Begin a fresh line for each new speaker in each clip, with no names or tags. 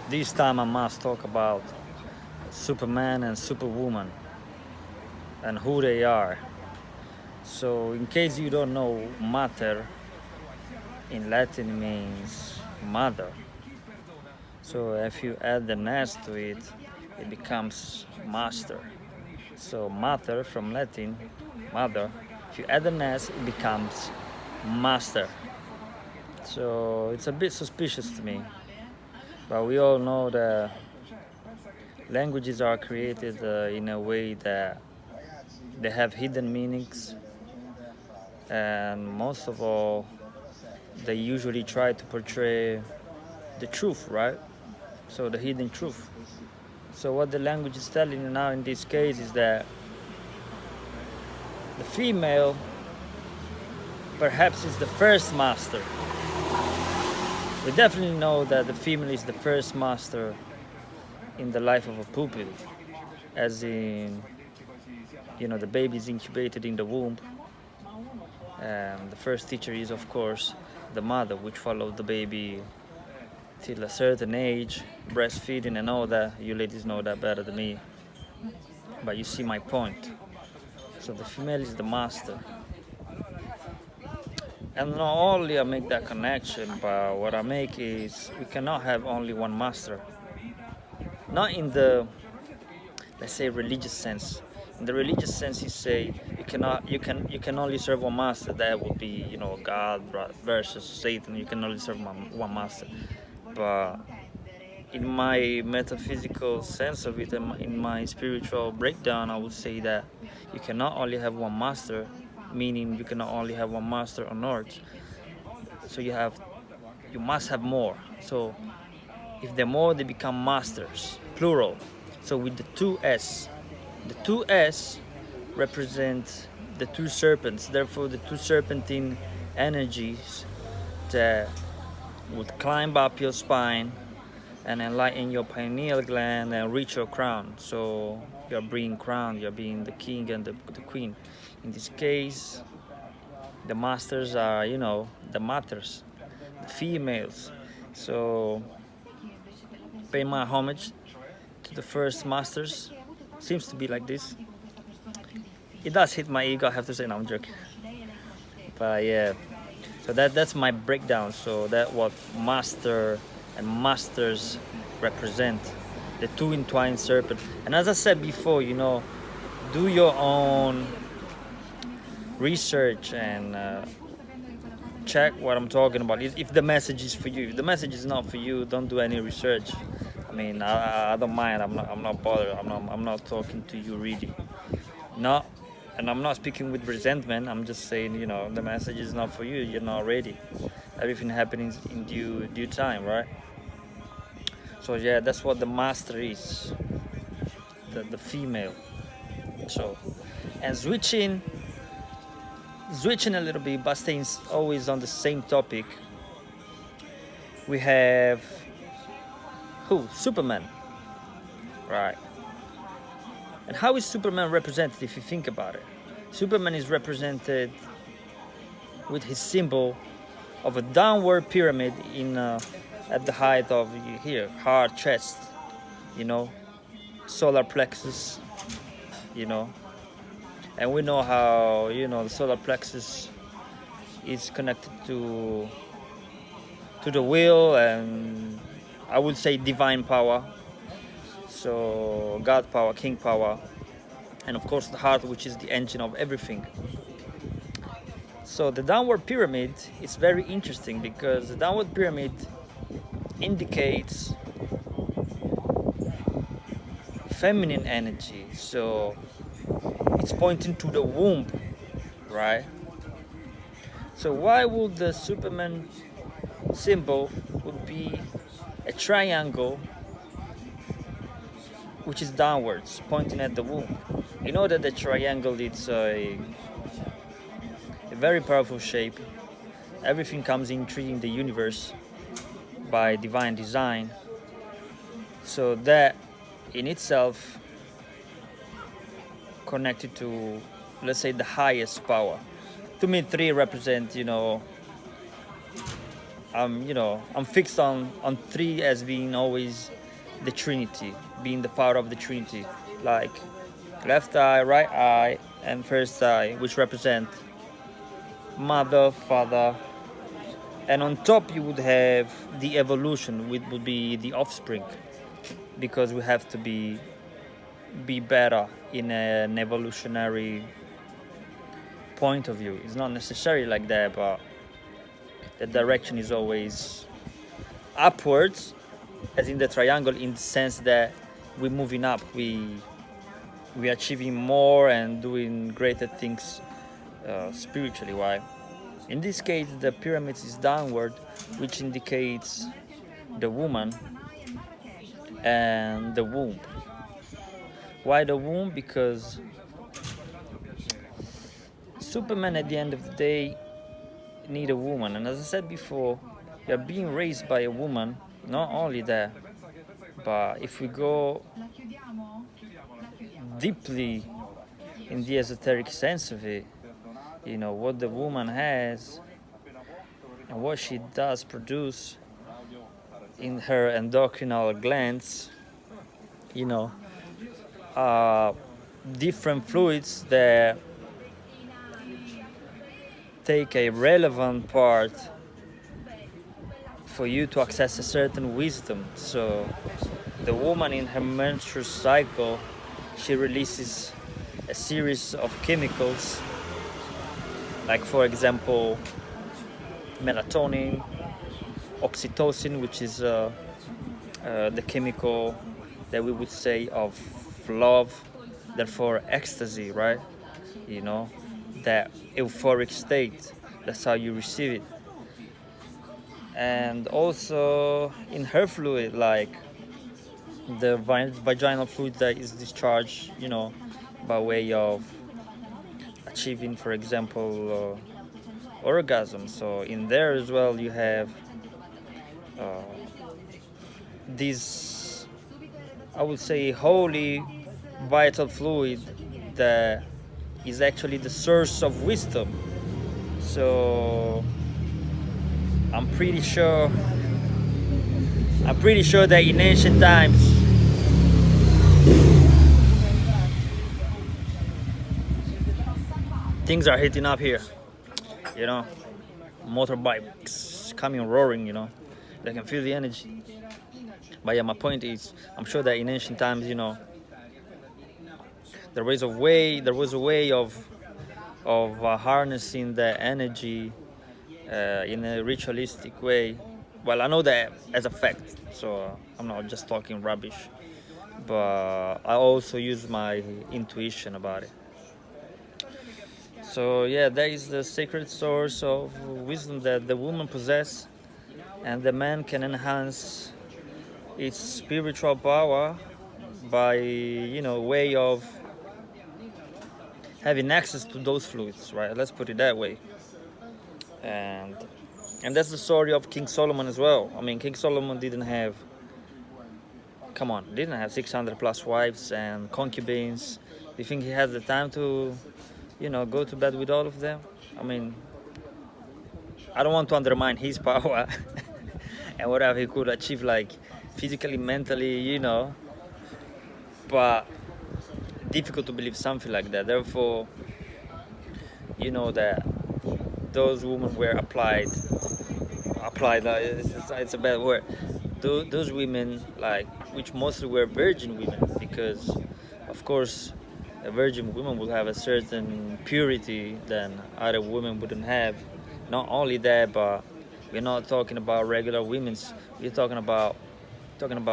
This time I must talk about Superman and Superwoman and who they are. So, in case you don't know, mater in Latin means mother. So, if you add the ness to it, it becomes master. So, mater from Latin, mother. If you add the ness, it becomes master. So, it's a bit suspicious to me. But we all know that languages are created in a way that they have hidden meanings, and most of all, they usually try to portray the truth, right? So the hidden truth. So what the language is telling you now in this case is that the female perhaps is the first master. We definitely know that the female is the first master in the life of a pupil, as in, the baby is incubated in the womb, and the first teacher is, of course, the mother, which follows the baby till a certain age, breastfeeding and all that. You ladies know that better than me, but you see my point. So the female is the master. And not only I make that connection, but what I make is we cannot have only one master. Not in the, let's say, religious sense. In the religious sense, you say you can only serve one master. That would be, God versus Satan. You can only serve one master. But in my metaphysical sense of it, in my spiritual breakdown, I would say that you cannot only have one master, meaning you cannot only have one master on earth. So you must have more. So if they're more, they become masters, plural. So with the two S represent the two serpents. Therefore, the two serpentine energies that would climb up your spine and enlighten your pineal gland and reach your crown. So you're being crowned, you're being the king and the queen. In this case, the masters are, the matters, the females. So pay my homage to the first masters. Seems to be like this. It does hit my ego, I have to say. No, I'm joking. But yeah, so that's my breakdown. So that what master and masters represent, the two entwined serpent. And as I said before, do your own research and check what I'm talking about. If the message is for you, if the message is not for you, don't do any research. I mean, I don't mind. I'm not bothered. I'm not talking to you really. No, and I'm not speaking with resentment. I'm just saying, the message is not for you. You're not ready. Everything happens in due time, right? So yeah, that's what the master is. The female. So, and switching a little bit, but staying always on the same topic. We have who? Superman, right? And how is Superman represented if you think about it? Superman is represented with his symbol of a downward pyramid at the height of here, heart, chest, solar plexus, and we know how, the solar plexus is connected to the will, and I would say divine power. So God power, King power, and of course the heart, which is the engine of everything. So the downward pyramid is very interesting because the downward pyramid indicates feminine energy. So it's pointing to the womb, right? So why would the Superman symbol would be a triangle which is downwards, pointing at the womb? You know that the triangle is a very powerful shape. Everything comes in treating the universe by divine design. So that in itself connected to, let's say, the highest power. To me, three represent, I'm fixed on three as being always the Trinity, being the power of the Trinity, like left eye, right eye, and first eye, which represent mother, father, and on top you would have the evolution, which would be the offspring, because we have to be better in an evolutionary point of view. It's not necessarily like that, but the direction is always upwards, as in the triangle, in the sense that we're moving up, we're achieving more and doing greater things spiritually. Why? In this case, the pyramids is downward, which indicates the woman and the womb. Why the womb? Because Superman, at the end of the day, need a woman, and as I said before, you're being raised by a woman. Not only that, but if we go deeply in the esoteric sense of it, what the woman has and what she does produce in her endocrinal glands, different fluids that take a relevant part for you to access a certain wisdom. So the woman in her menstrual cycle, she releases a series of chemicals, like for example melatonin, oxytocin, which is the chemical that we would say of love, therefore ecstasy, right? That euphoric state, that's how you receive it. And also in her fluid, like the vaginal fluid that is discharged, by way of achieving, for example, orgasm. So in there as well you have this, I would say, holy vital fluid that is actually the source of wisdom. So I'm pretty sure that in ancient times things are heating up here, motorbikes coming roaring, they can feel the energy. But yeah, my point is, I'm sure that in ancient times, there was a way of harnessing the energy in a ritualistic way. Well, I know that as a fact, so I'm not just talking rubbish, but I also use my intuition about it. So yeah, that is the sacred source of wisdom that the woman possesses, and the man can enhance its spiritual power by way of having access to those fluids, right? Let's put it that way. And that's the story of King Solomon as well. I mean, King Solomon didn't have 600 plus wives and concubines. Do you think he has the time to go to bed with all of them? I mean, I don't want to undermine his power and whatever he could achieve, like physically, mentally, but difficult to believe something like that. Therefore, that those women were applied, it's a bad word. Those women, like, which mostly were virgin women, because of course a virgin woman will have a certain purity than other women wouldn't have. Not only that, but we're not talking about regular women. We're talking about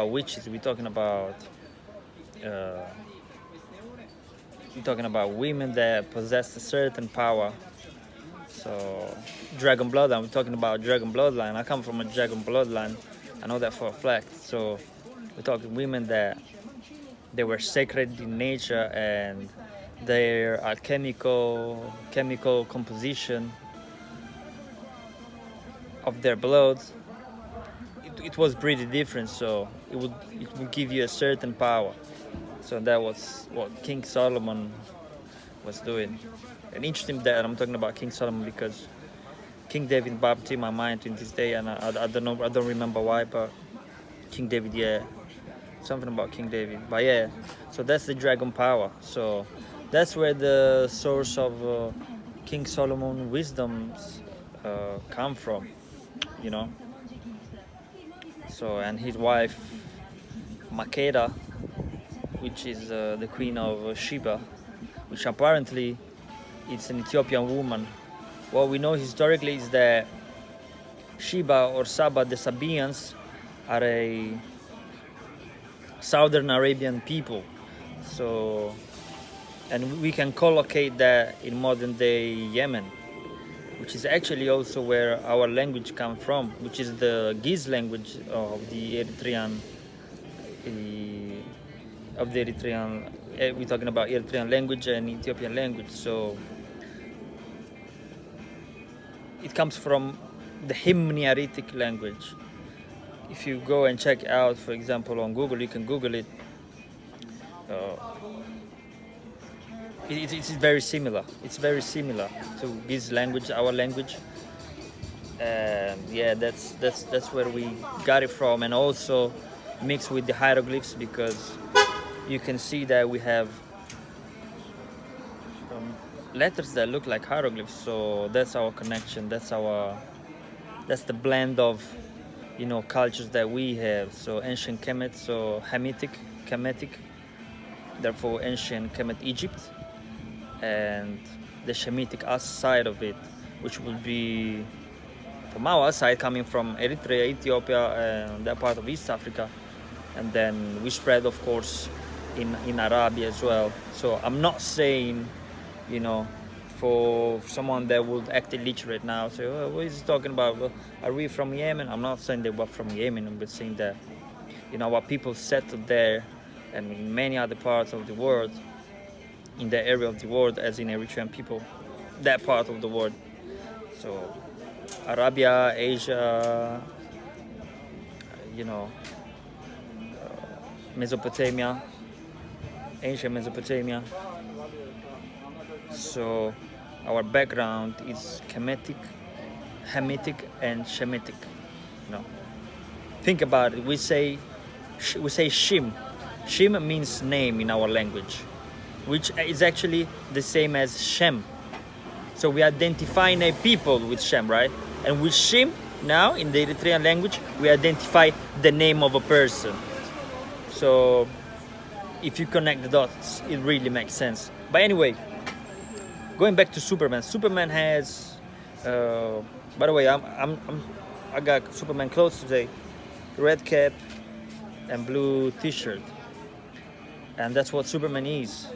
witches. We're talking about women that possess a certain power. So dragon bloodline. We're talking about dragon bloodline. I come from a dragon bloodline. I know that for a fact. So we're talking women that they were sacred in nature, and their alchemical composition of their blood, it was pretty different. So it would give you a certain power. So that was what King Solomon was doing. And interesting that I'm talking about King Solomon, because King David popped in my mind to this day, and I don't know, I don't remember why, but King David, yeah, something about King David, but yeah. So that's the dragon power. So that's where the source of King Solomon wisdoms come from, you know. So, and his wife Makeda, which is the queen of Sheba, which apparently it's an Ethiopian woman. What we know historically is that Sheba or Saba, the Sabaeans, are a Southern Arabian people. So, and we can collocate that in modern day Yemen, which is actually also where our language comes from, which is the Giz language of the Eritrean. We're talking about Eritrean language and Ethiopian language. So it comes from the Himniaritic language. If you go and check out, for example, on Google, you can Google it. It's very similar. It's very similar to this language, our language. And yeah, that's where we got it from, and also mixed with the hieroglyphs, because you can see that we have letters that look like hieroglyphs. So that's our connection. That's the blend of, you know, cultures that we have. So ancient Kemet, so Kemetic, therefore ancient Kemet Egypt, and the Shemitic side of it, which will be from our side coming from Eritrea, Ethiopia, and that part of East Africa, and then we spread, of course, in Arabia as well. So I'm not saying, you know, for someone that would act illiterate now, say, oh, what is he talking about? Well, are we from Yemen? I'm not saying they were from Yemen. I'm just saying that, you know, our people settled there and in many other parts of the world, in the area of the world, as in Eritrean people, that part of the world. So Arabia, Asia, you know, Mesopotamia, ancient Mesopotamia. So our background is Kemetic, Hamitic, and Shemitic. You know, think about it. We say Shim. Shim means name in our language, which is actually the same as Shem. So we identify a people with Shem, right? And with Shim, now in the Eritrean language, we identify the name of a person. So if you connect the dots, it really makes sense. But anyway, going back to Superman. Superman has, by the way, I got Superman clothes today, red cap and blue T-shirt, and that's what Superman is.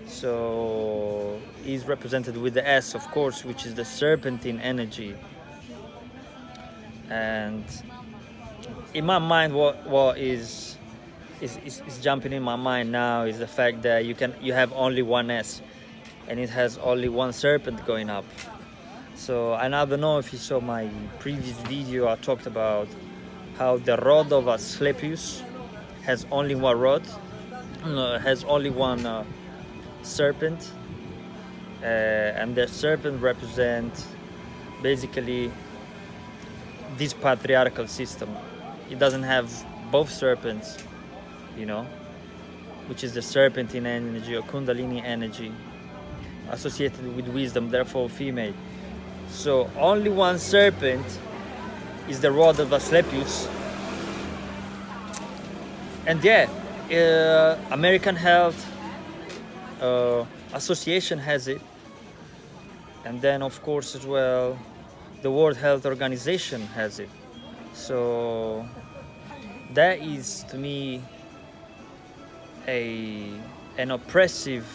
So he's represented with the S, of course, which is the serpentine energy. And in my mind, what is jumping in my mind now is the fact that you have only one S, and it has only one serpent going up. So, and I don't know if you saw my previous video, I talked about how the rod of Asclepius has only one rod, has only one serpent, and the serpent represents basically this patriarchal system. It doesn't have both serpents, you know, which is the serpentine energy or Kundalini energy associated with wisdom, therefore female. So only one serpent is the rod of Asclepius. And yeah, American Health Association has it, and then of course as well the World Health Organization has it. So that is to me an oppressive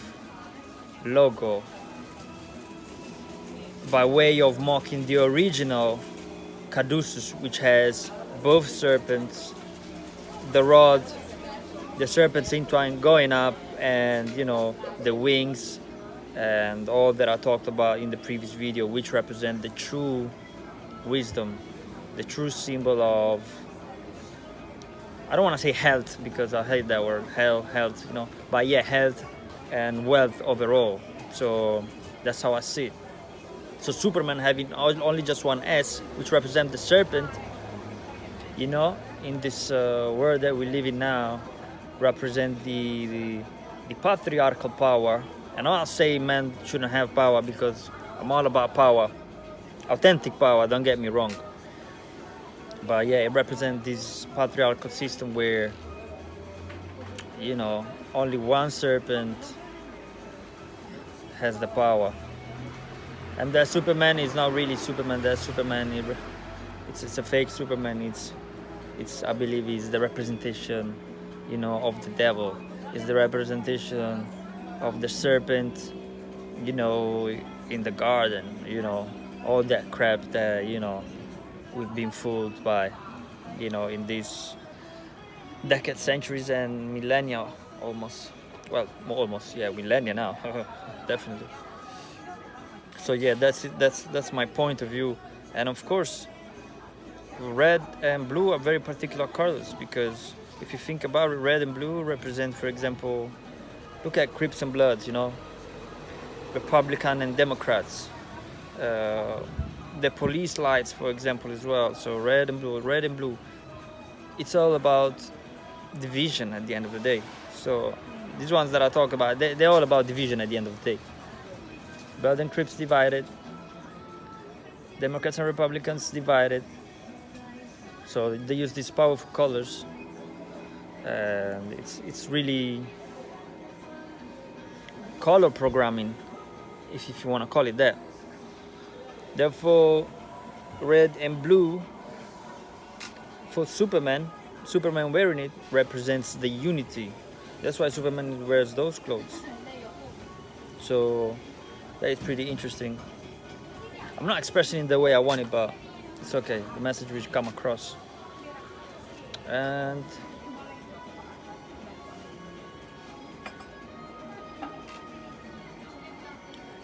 logo by way of mocking the original Caduceus, which has both serpents, the rod, the serpents entwined going up, and you know, the wings and all that I talked about in the previous video, which represent the true wisdom, the true symbol of, I don't want to say health because I hate that word, health, you know, but yeah, health and wealth overall. So that's how I see it. So Superman having only just one S, which represents the serpent, you know, in this world that we live in now, represent the patriarchal power. And I'm not saying men shouldn't have power, because I'm all about power, authentic power, don't get me wrong. But yeah, it represents this patriarchal system where, you know, only one serpent has the power. And that Superman is not really Superman. That Superman, it's a fake Superman. It's I believe is the representation, you know, of the devil. It's the representation of the serpent, you know, in the garden. You know, all that crap that, you know, we've been fooled by, you know, in these decades, centuries, and millennia almost. Well, almost, yeah, millennia now, definitely. So yeah, that's my point of view. And of course, red and blue are very particular colors, because if you think about it, red and blue represent, for example, look at Crips and Bloods, you know, Republican and Democrats, the police lights, for example, as well. So red and blue, it's all about division at the end of the day. So these ones that I talk about, they're all about division at the end of the day. Blood and Crips divided, Democrats and Republicans divided. So they use these powerful colors, and it's really color programming, if you want to call it that. Therefore, red and blue for Superman wearing it represents the unity. That's why Superman wears those clothes. So that is pretty interesting. I'm not expressing it the way I want it, but it's okay. The message will come across. And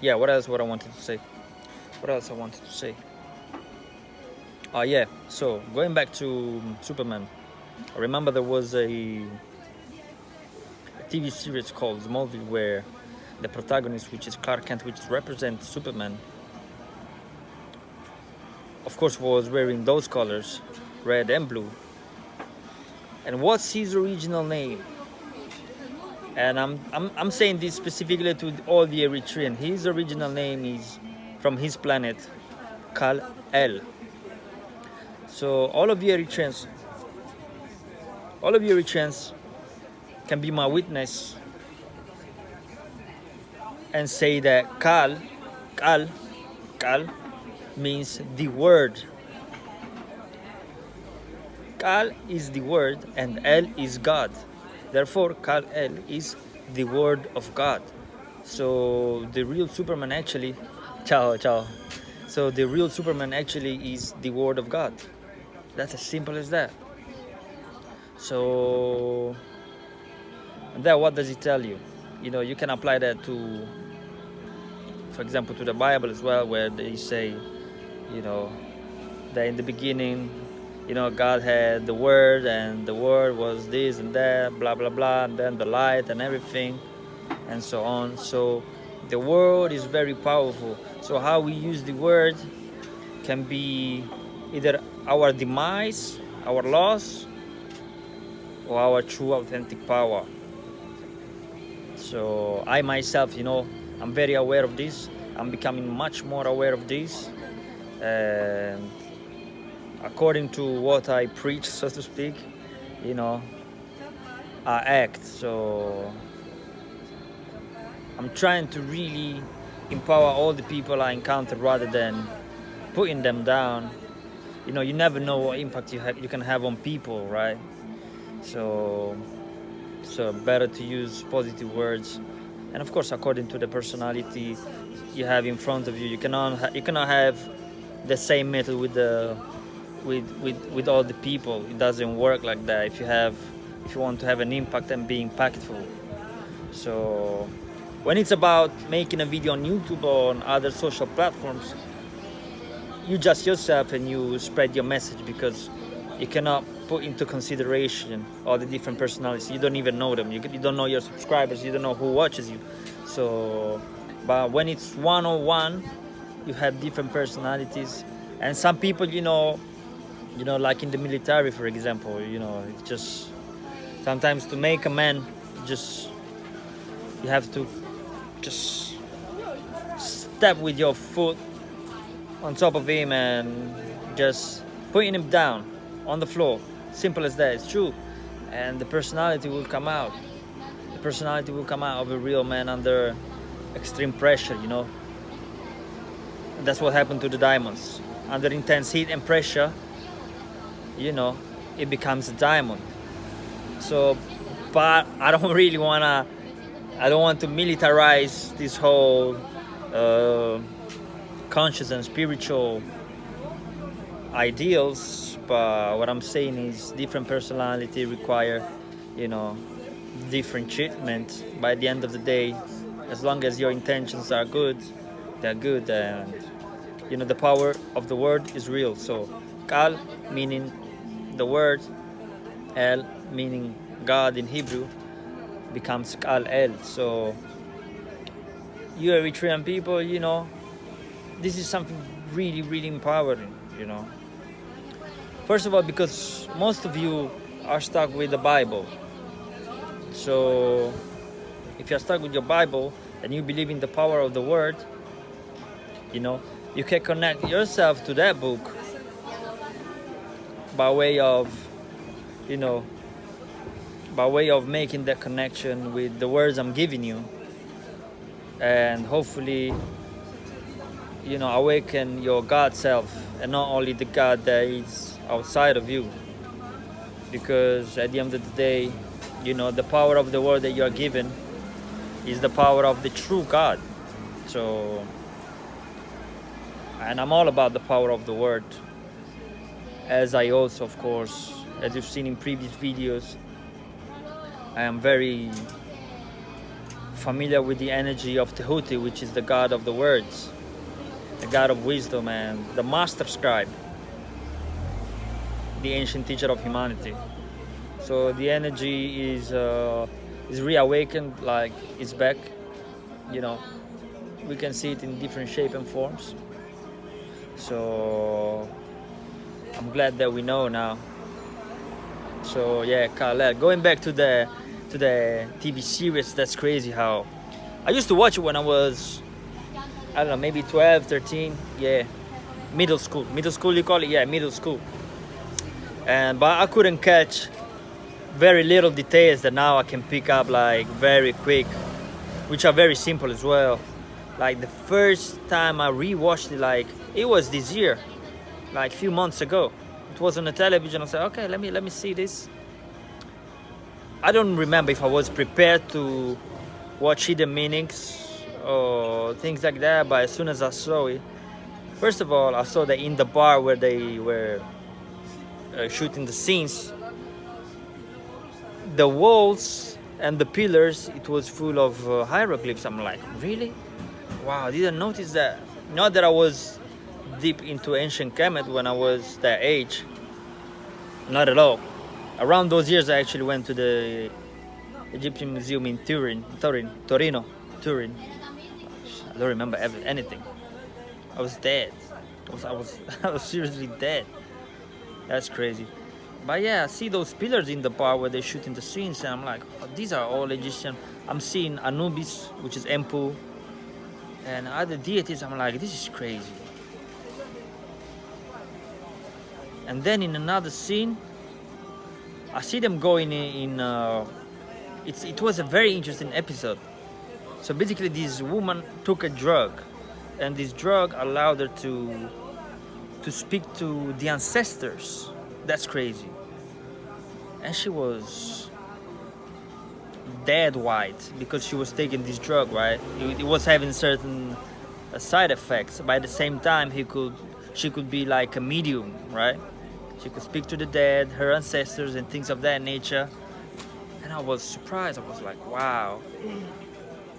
yeah, what else? What I wanted to say? What else I wanted to say? Oh yeah. So going back to Superman, I remember there was a TV series called Smallville where the protagonist, which is Clark Kent, which represents Superman, of course, was wearing those colors, red and blue. And what's his original name? And I'm saying this specifically to all the Eritrean. His original name is, from his planet, Kal-El. So all of you Eritreans can be my witness and say that Kal means the word. Kal is the word and El is God. Therefore, Kal-El is the word of God. So the real Superman actually, ciao. So the real Superman actually is the word of God. That's as simple as that. So that, what does it tell you? You know, you can apply that to, for example, to the Bible as well, where they say, you know, that in the beginning, you know, God had the Word, and the Word was this and that, blah, blah, blah, and then the light and everything, and so on. So the Word is very powerful. So how we use the Word can be either our demise, our loss, or our true authentic power. So I myself, you know, I'm very aware of this. I'm becoming much more aware of this. And according to what I preach, so to speak, you know, I act. So I'm trying to really empower all the people I encounter rather than putting them down. You know, you never know what impact you can have on people, right? So better to use positive words. And of course, according to the personality you have in front of you, you cannot have the same method with all the people. It doesn't work like that. If you want to have an impact and be impactful. So when it's about making a video on YouTube or on other social platforms, you just yourself and you spread your message, because you cannot put into consideration all the different personalities. You don't even know them. You don't know your subscribers. You don't know who watches you. So, but when it's one-on-one, you have different personalities, and some people, like in the military, for example, it's just sometimes to make a man, just you have to just step with your foot on top of him and just putting him down on the floor. Simple as that. It's true. And the personality will come out. The personality will come out of a real man under extreme pressure, And that's what happened to the diamonds. Under intense heat and pressure, it becomes a diamond. So, but I don't want to militarize this whole conscious and spiritual ideals, but what I'm saying is different personality require, different treatment. By the end of the day, as long as your intentions are good, they're good, and the power of the word is real. So Kal meaning the word, El meaning God in Hebrew, becomes Kal-El. So you Eritrean people, this is something really, really empowering, First of all, because most of you are stuck with the Bible. So if you're stuck with your Bible and you believe in the power of the word, you can connect yourself to that book by way of making that connection with the words I'm giving you, and hopefully awaken your God self, and not only the God that is outside of you. Because at the end of the day, the power of the word that you are given is the power of the true God. So, and I'm all about the power of the word, as I also, of course, as you've seen in previous videos, I am very familiar with the energy of Tehuti, which is the God of the words, the God of wisdom, and the master scribe, the ancient teacher of humanity. So the energy is reawakened, like it's back. We can see it in different shape and forms. So I'm glad that we know now. So yeah, Kal-El. Going back to the TV series, that's crazy how I used to watch it when I was, I don't know, maybe 12, 13, yeah, middle school you call it, yeah, middle school. But I couldn't catch very little details that now I can pick up like very quick, which are very simple as well. Like the first time I rewatched it, like it was this year, like a few months ago. It was on the television. I said, okay, let me see this. I don't remember if I was prepared to watch hidden meanings or things like that, but as soon as I saw it, first of all, I saw that in the bar where they were shooting the scenes, the walls and the pillars, it was full of hieroglyphs. I'm like, really? Wow, I didn't notice that. Not that I was deep into ancient Kemet when I was that age. Not at all. Around those years, I actually went to the Egyptian Museum in Torino. I don't remember anything. I was dead. I was seriously dead. That's crazy. But yeah, I see those pillars in the bar where they're shooting the scenes, and I'm like, oh, these are all Egyptian. I'm seeing Anubis, which is Empu, and other deities. I'm like, this is crazy. And then in another scene, I see them going in it was a very interesting episode. So basically this woman took a drug, and this drug allowed her to speak to the ancestors. That's crazy. And she was dead white because she was taking this drug, right? It was having certain side effects. But at the same time, she could be like a medium, right? She could speak to the dead, her ancestors, and things of that nature. And I was surprised. I was like, wow.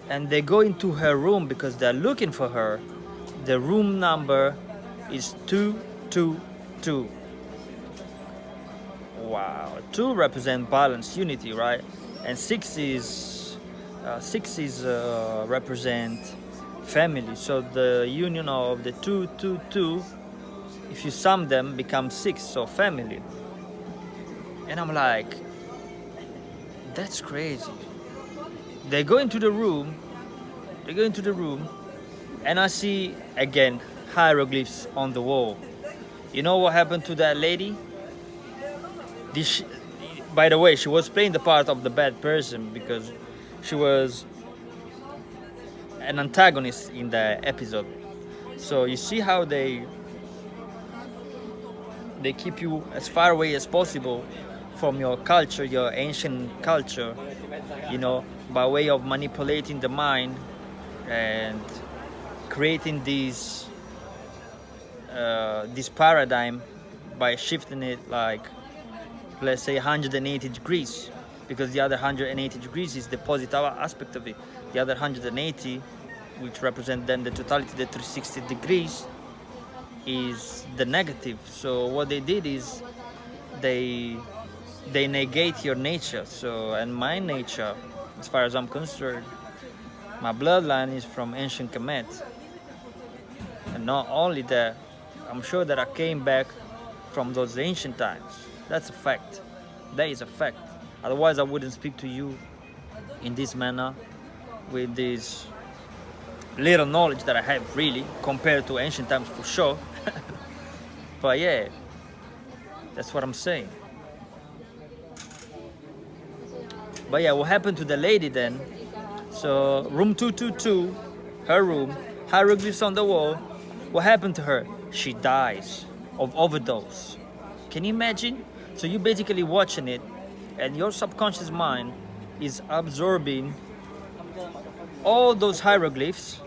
And they go into her room because they're looking for her. The room number is 222. Wow. 2 represent balance, unity, right? And 6 represent family. So the union of the two, if you sum them, becomes 6, so family. And I'm like, that's crazy. They go into the room, and I see again hieroglyphs on the wall. You know what happened to that lady? By the way, she was playing the part of the bad person because she was an antagonist in the episode. So you see how they keep you as far away as possible from your culture, your ancient culture, you know, by way of manipulating the mind and creating this paradigm by shifting it, like, let's say 180 degrees, because the other 180 degrees is the positive aspect of it. The other 180, which represent then the totality, the 360 degrees, is the negative. So what they did is they negate your nature. So, and my nature, as far as I'm concerned, my bloodline is from ancient Kemet. And not only that, I'm sure that I came back from those ancient times. That's a fact. That is a fact. Otherwise I wouldn't speak to you in this manner, with this little knowledge that I have, really, compared to ancient times for sure. But yeah, that's what I'm saying. But yeah, what happened to the lady then? So room 222, her room, hieroglyphs on the wall. What happened to her? She dies of overdose. Can you imagine? So you're basically watching it, and your subconscious mind is absorbing all those hieroglyphs.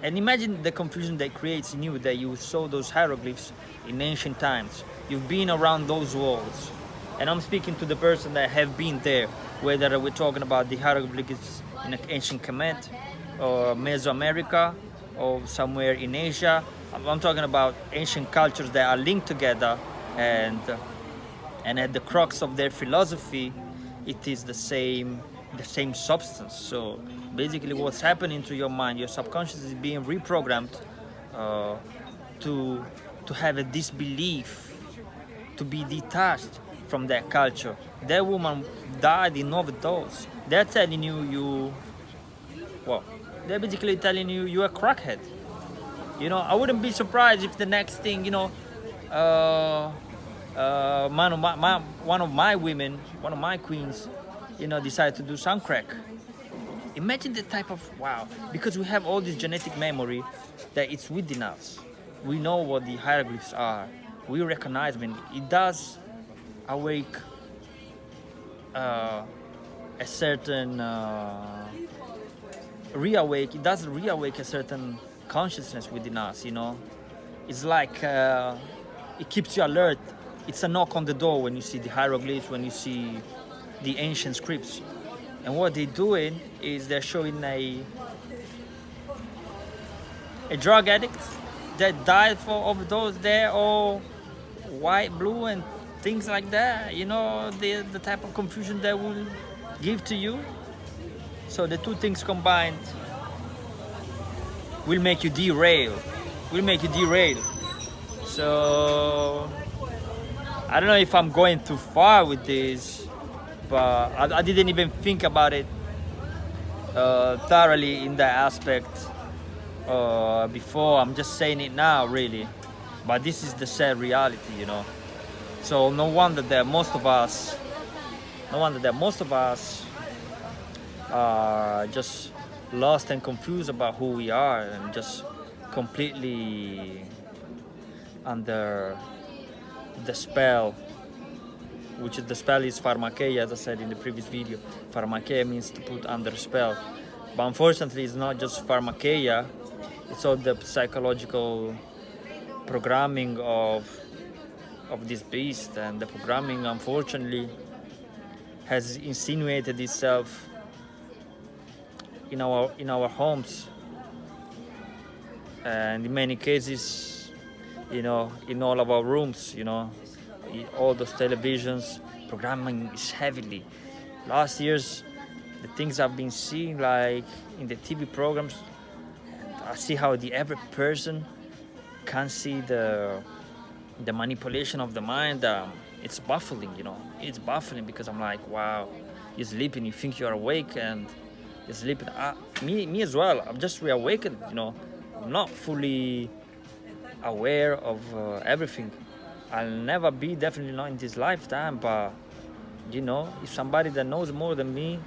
And imagine the confusion that creates in you, that you saw those hieroglyphs in ancient times. You've been around those walls. And I'm speaking to the person that have been there, whether we're talking about the hieroglyphs in ancient Kemet, or Mesoamerica, or somewhere in Asia. I'm talking about ancient cultures that are linked together, and at the crux of their philosophy, it is the same substance. So basically what's happening to your mind, your subconscious is being reprogrammed to have a disbelief, to be detached from that culture. That woman died in overdose. They're telling you they're basically telling you you're a crackhead. You know, I wouldn't be surprised if the next thing, you know, one of my women, one of my queens, you know, decide to do some crack. Imagine the type of, wow, because we have all this genetic memory that it's within us. We know what the hieroglyphs are. We recognize them. It does awake a certain it does reawake a certain consciousness within us, you know. It's like it keeps you alert. It's a knock on the door when you see the hieroglyphs, when you see the ancient scripts. And what they're doing is they're showing a drug addict that died for overdose. They're all white, blue, and things like that. You know, the type of confusion that will give to you. So the two things combined will make you derail. So I don't know if I'm going too far with this, but I didn't even think about it thoroughly in that aspect before. I'm just saying it now, really. But this is the sad reality, you know. So no wonder that most of us are just lost and confused about who we are, and just completely under the spell, which the spell is pharmakeia, as I said in the previous video. Pharmakeia means to put under spell. But unfortunately, it's not just pharmakeia, it's all the psychological programming of this beast. And the programming, unfortunately, has insinuated itself in our homes, and in many cases, you know, in all of our rooms, you know, all those televisions. Programming is heavily. Last year's, the things I've been seeing, like in the TV programs, I see how the every person can see the manipulation of the mind. It's baffling, you know. It's baffling because I'm like, wow, you're sleeping, you think you're awake, and you're sleeping. Me as well. I'm just reawakened, you know. I'm not fully aware of everything. I'll never be, definitely not in this lifetime, but you know, if somebody that knows more than me,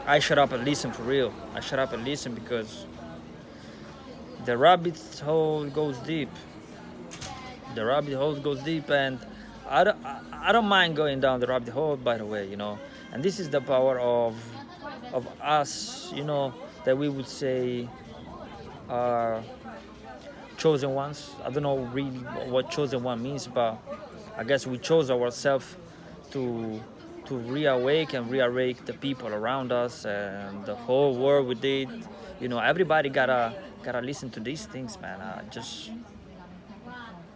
I shut up and listen for real. I shut up and listen because the rabbit hole goes deep. The rabbit hole goes deep, and I don't mind going down the rabbit hole, by the way, you know. And this is the power of us, you know, that we would say are chosen ones. I don't know really what chosen one means, but I guess we chose ourselves to reawake and reawake the people around us and the whole world we did. You know, everybody gotta listen to these things, man.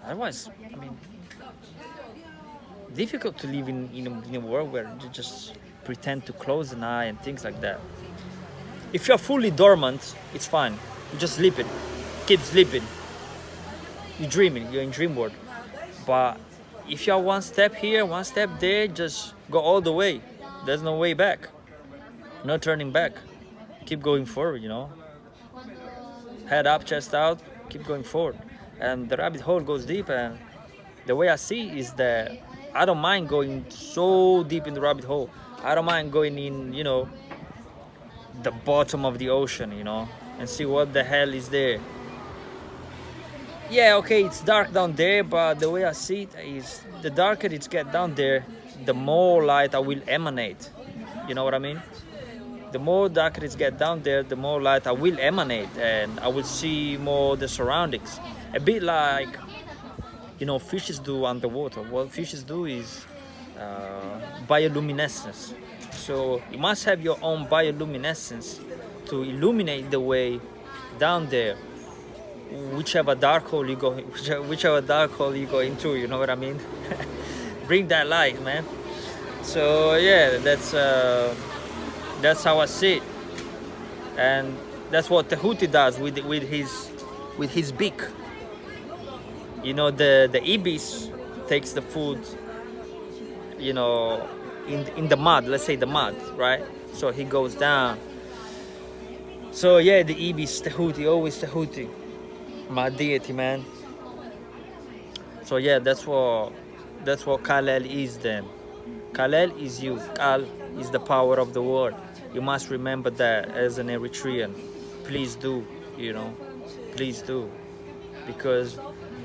Otherwise, I mean, difficult to live in a world where you just pretend to close an eye and things like that. If you're fully dormant, it's fine. You're just sleeping. Keep sleeping. You're dreaming. You're in dream world. But if you're one step here, one step there, just go all the way. There's no way back. No turning back. Keep going forward, you know. Head up, chest out, keep going forward. And the rabbit hole goes deep, and the way I see is that I don't mind going so deep in the rabbit hole. I don't mind going in, you know, the bottom of the ocean, you know, and see what the hell is there. Yeah, okay, it's dark down there, but the way I see it is the darker it gets down there, the more light I will emanate. You know what I mean? The more darker it gets down there, the more light I will emanate, and I will see more the surroundings. A bit like, you know, fishes do underwater. What fishes do is bioluminescence. So you must have your own bioluminescence to illuminate the way down there. Whichever dark hole you go into, you know what I mean? Bring that light, man. So yeah, that's how I see it, and that's what Tehuti does with his beak. You know, the ibis takes the food, you know, in the mud. Let's say the mud, right? So he goes down. So yeah, the ibis, Tehuti, always Tehuti. My deity, man. So yeah, that's what Kal-El is then. Kal-El is you. Kal is the power of the word. You must remember that as an Eritrean. Please do, you know. Please do. Because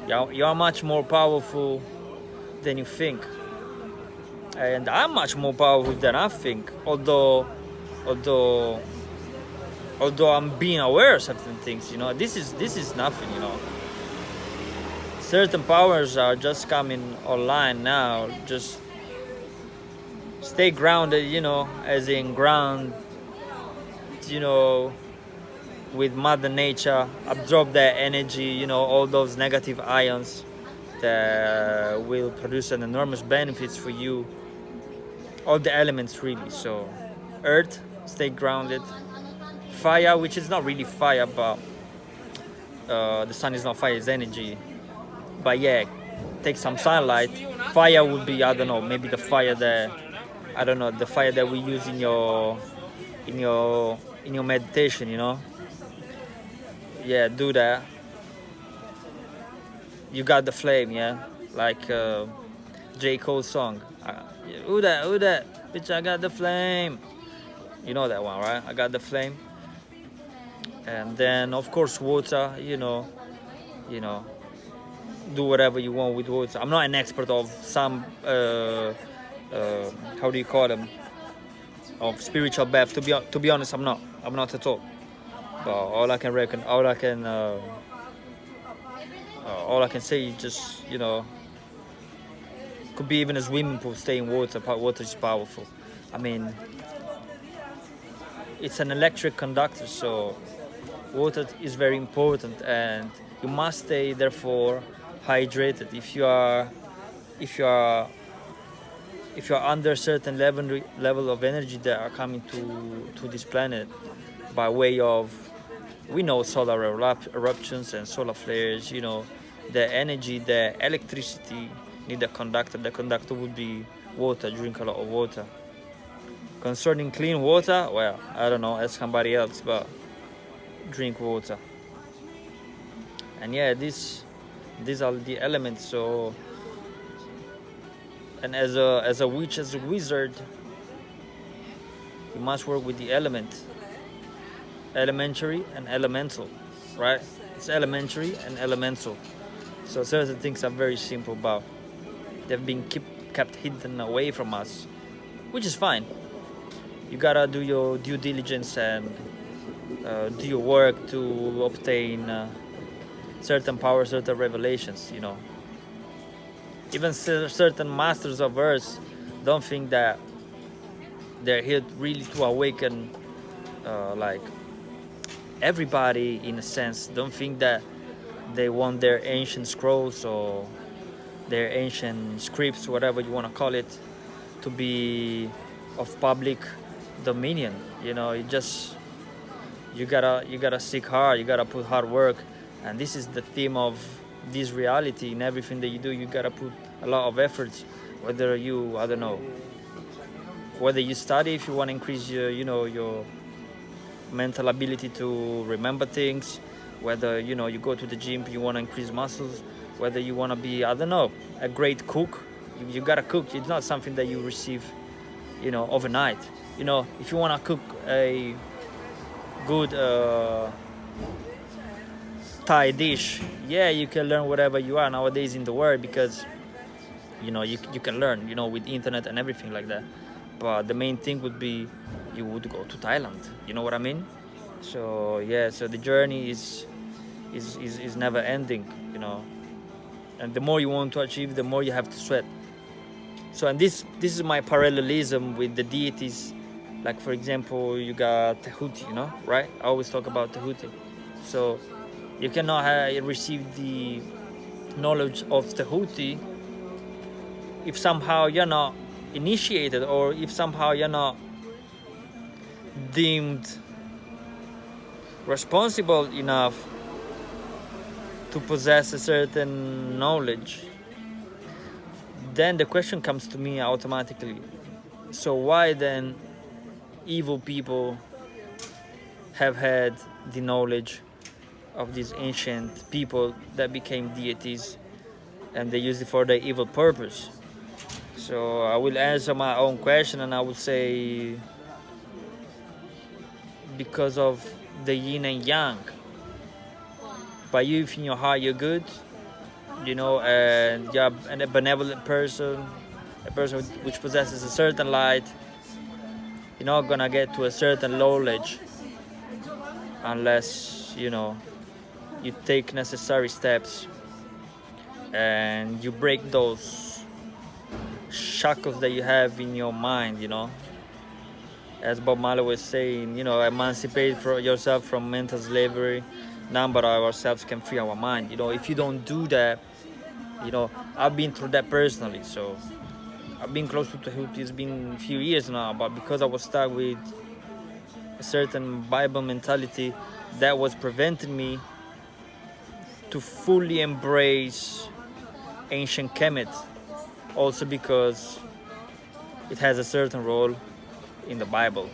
you're much more powerful than you think. And I'm much more powerful than I think. Although I'm being aware of certain things, you know, this is nothing, you know. Certain powers are just coming online now. Just stay grounded, you know, as in ground, you know, with Mother Nature. Absorb that energy, you know, all those negative ions that will produce an enormous benefits for you. All the elements, really. So, earth, stay grounded. Fire, which is not really fire, but the sun is not fire, it's energy. But yeah, take some sunlight. Fire would be, I don't know, maybe the fire that, I don't know, the fire that we use in your meditation, you know. Yeah, do that. You got the flame, yeah, like J. Cole's song. Who that, bitch, I got the flame. You know that one, right? I got the flame. And then, of course, water, you know, do whatever you want with water. I'm not an expert of some, how do you call them, of spiritual bath. To be honest, I'm not at all. But all I can say is just, you know, could be even a swimming pool, stay in water. Water is powerful. I mean, it's an electric conductor, so water is very important, and you must stay therefore hydrated. If you are under a certain level of energy that are coming to this planet by way of we know solar eruptions and solar flares. You know, the energy, the electricity need a conductor. The conductor would be water. Drink a lot of water. Concerning clean water, well, I don't know, ask somebody else, but drink water. And yeah, these are the elements. So, and as a witch, as a wizard, you must work with the element, elementary and elemental, right? It's elementary and elemental. So certain things are very simple, but they've been kept hidden away from us, which is fine. You gotta do your due diligence and do your work to obtain certain power, certain revelations, you know. Even certain masters of earth don't think that they're here really to awaken like everybody, in a sense. Don't think that they want their ancient scrolls or their ancient scripts, whatever you want to call it, to be of public dominion. You know, you gotta seek hard, you gotta put hard work. And this is the theme of this reality. In everything that you do, you gotta put a lot of efforts. Whether you, I don't know, whether you study, if you want to increase your, you know, your mental ability to remember things, whether, you know, you go to the gym, you want to increase muscles, whether you want to be, I don't know, a great cook. You gotta cook. It's not something that you receive, you know, overnight. You know, if you want to cook a good Thai dish, yeah, you can learn whatever you are nowadays in the world, because, you know, you can learn, you know, with internet and everything like that. But the main thing would be you would go to Thailand. You know what I mean? So yeah, so the journey is never ending, you know. And the more you want to achieve, the more you have to sweat. So, and this is my parallelism with the deities. Like, for example, you got Tehuti, you know, right? I always talk about Tehuti. So you cannot receive the knowledge of Tehuti if somehow you're not initiated, or if somehow you're not deemed responsible enough to possess a certain knowledge. Then the question comes to me automatically, so why then evil people have had the knowledge of these ancient people that became deities, and they use it for their evil purpose? So I will answer my own question, and I will say because of the yin and yang. By you, if in your heart you're good, you know, and you're a benevolent person, a person which possesses a certain light, you're not gonna get to a certain knowledge unless, you know, you take necessary steps and you break those shackles that you have in your mind, you know. As Bob Marley was saying, you know, emancipate yourself from mental slavery. None but ourselves can free our mind. You know, if you don't do that, you know, I've been through that personally. So I've been close to Tehuti. It's been a few years now, but because I was stuck with a certain Bible mentality, that was preventing me to fully embrace ancient Kemet. Also because it has a certain role in the Bible,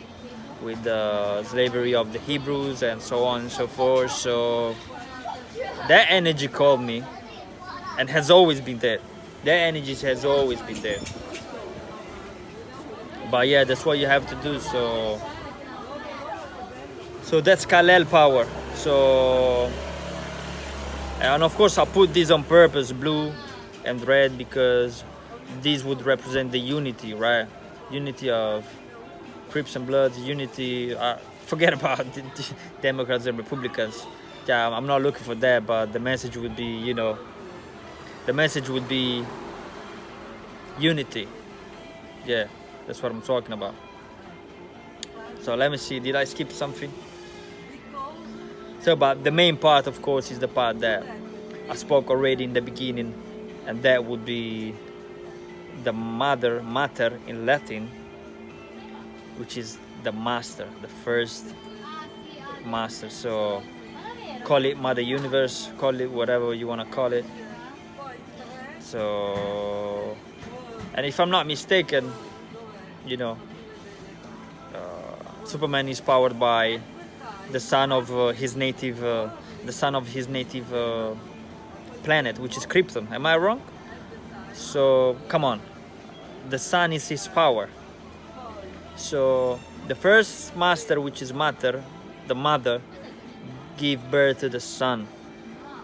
with the slavery of the Hebrews and so on and so forth. So that energy called me, and has always been there. That energy has always been there. But yeah, that's what you have to do. So that's Kal-El power. So, and of course I put this on purpose, blue and red, because these would represent the unity, right? Unity of Crips and Bloods, unity. Forget about the Democrats and Republicans. Yeah, I'm not looking for that, but the message would be, you know, the message would be unity. Yeah, that's what I'm talking about. So let me see, did I skip something? So, but the main part, of course, is the part that I spoke already in the beginning, and that would be the mater in Latin, which is the master, the first master. So call it Mother Universe, call it whatever you want to call it. So, and if I'm not mistaken, you know, Superman is powered by the sun of his native, planet, which is Krypton. Am I wrong? So come on, the sun is his power. So the first master, which is Matter, the mother, give birth to the sun.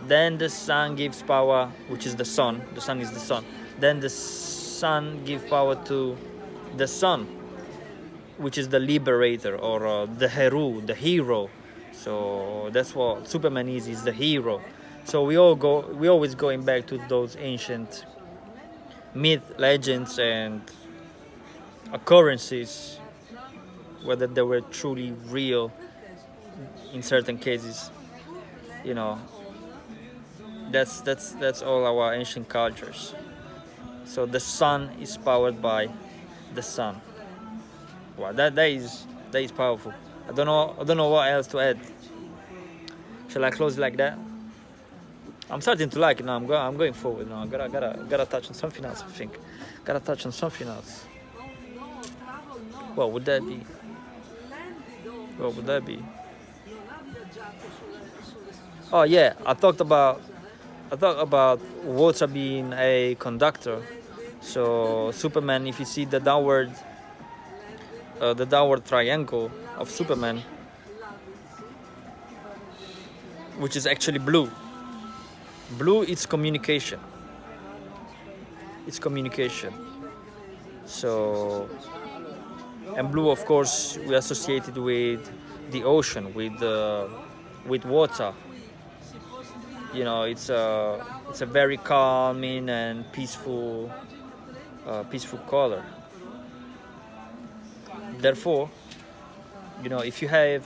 Then the sun gives power, which is the sun. The sun is the sun. Then the sun gives power to the sun, which is the liberator, or the hero. So that's what Superman is. He's the hero. So we always going back to those ancient myth, legends, and occurrences, whether they were truly real in certain cases. You know, that's all our ancient cultures. So the sun is powered by the sun. Wow, that is powerful. I don't know what else to add. Shall I close like that? I'm starting to like it now. I'm going forward now. Gotta touch on something else. I think. Gotta touch on something else. What would that be? What would that be? Oh yeah, I talked about water being a conductor. So Superman, if you see the downward triangle of Superman, which is actually blue. Blue is communication. It's communication. So, and blue, of course, we associated with the ocean, with water. You know, it's a very calming and peaceful color. Therefore, you know, if you have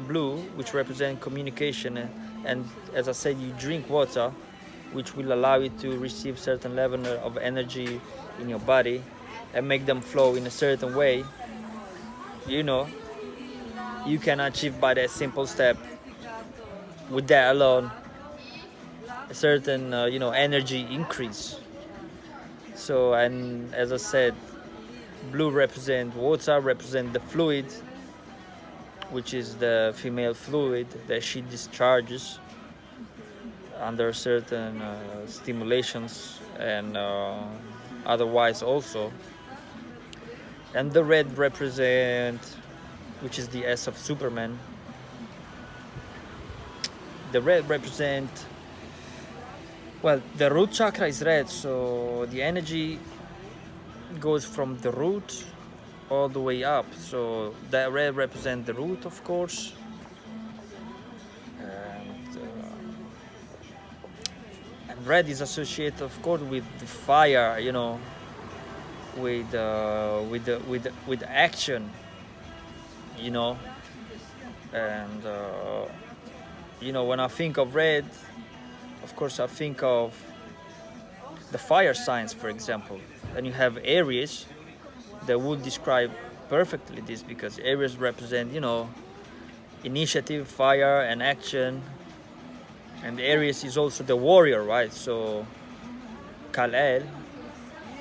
blue, which represents communication, and as I said, you drink water, which will allow you to receive certain level of energy in your body and make them flow in a certain way, you know, you can achieve by that simple step, with that alone, a certain energy increase. So, and as I said, blue represent water, represent the fluid, which is the female fluid that she discharges under certain stimulations and otherwise also. And the red represent, which is the S of Superman. The red represent, well, the root chakra is red, so the energy goes from the root all the way up. So that red represents the root, of course, and red is associated, of course, with the fire, you know, with action, you know. And you know, when I think of red, of course I think of the fire signs, for example. And you have Aries that would describe perfectly this, because Aries represent, you know, initiative, fire, and action. And Aries is also the warrior, right? So Kal-El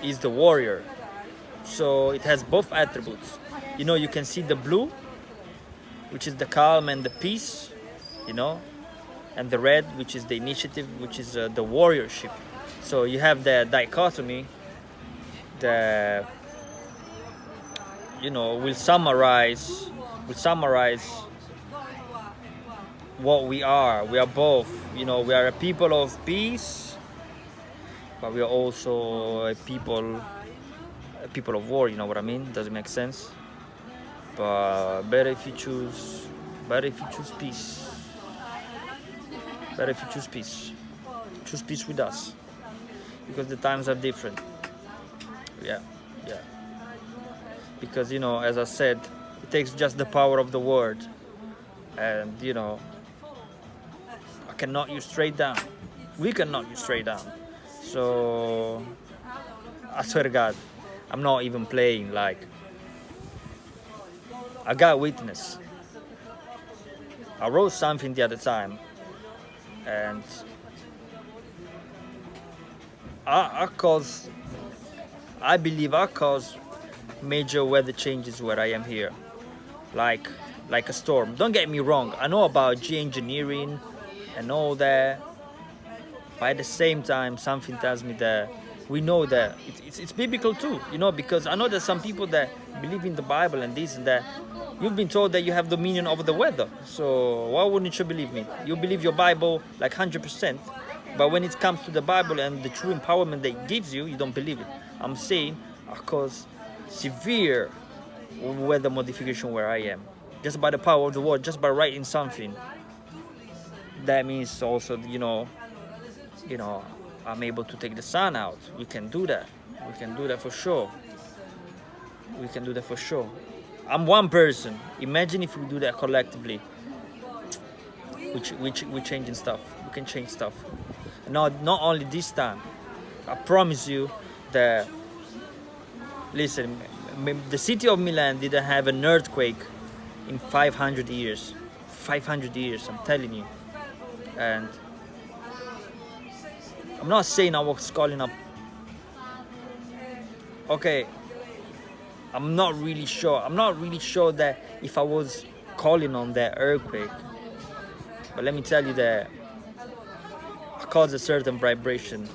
is the warrior. So it has both attributes. You know, you can see the blue, which is the calm and the peace, you know, and the red, which is the initiative, which is the warriorship. So you have the dichotomy that, you know, will summarize what we are. We are both, you know, we are a people of peace, but we are also a people of war, you know what I mean? Does it make sense? But better if you choose peace. Better if you choose peace. Choose peace with us, because the times are different. Yeah. Because, you know, as I said, it takes just the power of the word, and, you know, I can knock you straight down. We can knock you straight down. So I swear to God, I'm not even playing. Like, I got witness. I wrote something the other time, and I believe I cause major weather changes where I am here, like a storm. Don't get me wrong, I know about geoengineering and all that, but at the same time, something tells me that we know that it's biblical too, you know, because I know that some people that believe in the Bible and this and that, you've been told that you have dominion over the weather. So why wouldn't you believe me? You believe your Bible like 100%, but when it comes to the Bible and the true empowerment that it gives you, you don't believe it. I'm saying I cause severe weather modification where I am, just by the power of the word, just by writing something. That means also, you know, I'm able to take the sun out. We can do that. We can do that for sure. We can do that for sure. I'm one person. Imagine if we do that collectively. We're changing stuff. We can change stuff. Not only this time. I promise you that, listen, the city of Milan didn't have an earthquake in 500 years. 500 years, I'm telling you. And I'm not saying I was calling up. Okay, I'm not really sure. I'm not really sure that if I was calling on that earthquake. But let me tell you that I caused a certain vibration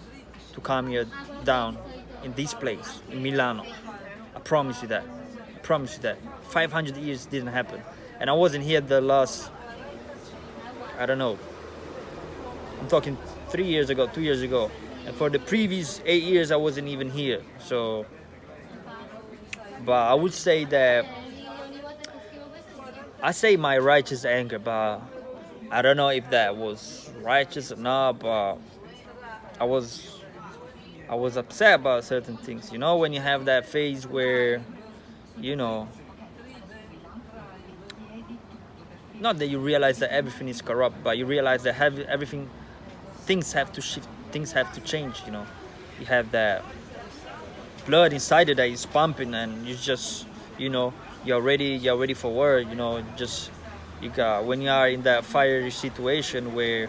to come here down in this place, in Milano. I promise you that. I promise you that. 500 years didn't happen. And I wasn't here the last, I don't know, I'm talking 3 years ago, 2 years ago. And for the previous 8 years, I wasn't even here. So, but I would say that, I say my righteous anger, but I don't know if that was righteous or not, but I was upset about certain things. You know, when you have that phase where, you know, not that you realize that everything is corrupt, but you realize that everything, things have to shift, things have to change, you know. You have that blood inside it that is pumping, and you just, you know, you're ready for war, you know. Just, you got, when you are in that fiery situation where,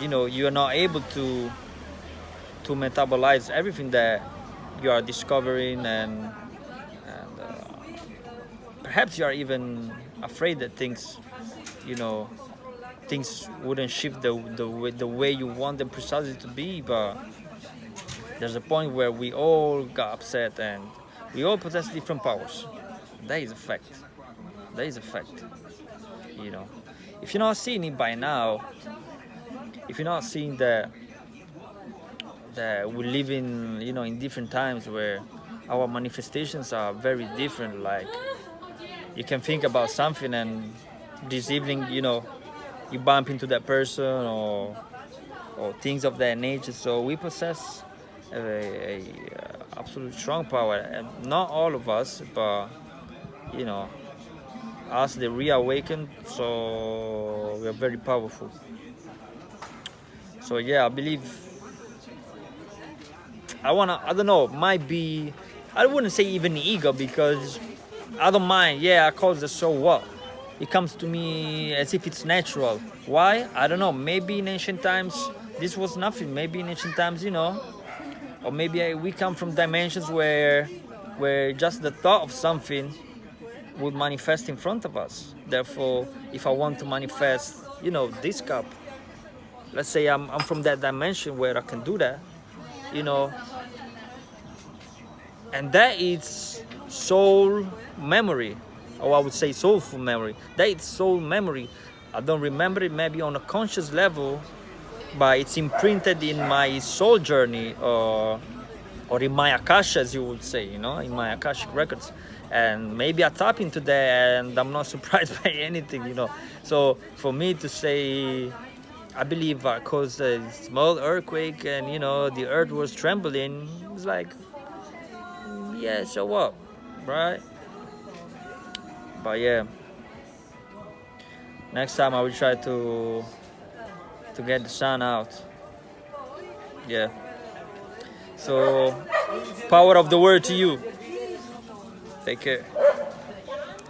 you know, you are not able to metabolize everything that you are discovering, and perhaps you are even afraid that things, you know, things wouldn't shift the way you want them precisely to be. But there's a point where we all got upset, and we all possess different powers. That is a fact. That is a fact. You know, if you're not seeing it by now, if you're not seeing that we live in, you know, in different times where our manifestations are very different. Like, you can think about something, and this evening, you know, you bump into that person, or things of that nature. So we possess a absolute strong power, and not all of us, but, you know, us, the reawakened. So we are very powerful. So yeah, I believe, I don't know, might be, I wouldn't say even ego, because I don't mind. Yeah, I call it, so what? It comes to me as if it's natural. Why? I don't know. Maybe in ancient times this was nothing. Maybe in ancient times, you know, or maybe we come from dimensions where just the thought of something would manifest in front of us. Therefore, if I want to manifest, you know, this cup, let's say I'm from that dimension where I can do that, you know, and that is soul memory, or I would say soulful memory. That is soul memory. I don't remember it maybe on a conscious level, but it's imprinted in my soul journey, or in my Akasha, as you would say, you know, in my Akashic records. And maybe I tap into that, and I'm not surprised by anything, you know. So for me to say, I believe I caused a small earthquake, and, you know, the earth was trembling, it's like, yeah, so what, right? But yeah, next time I will try to get the sun out. Yeah. So, power of the word to you. Take care.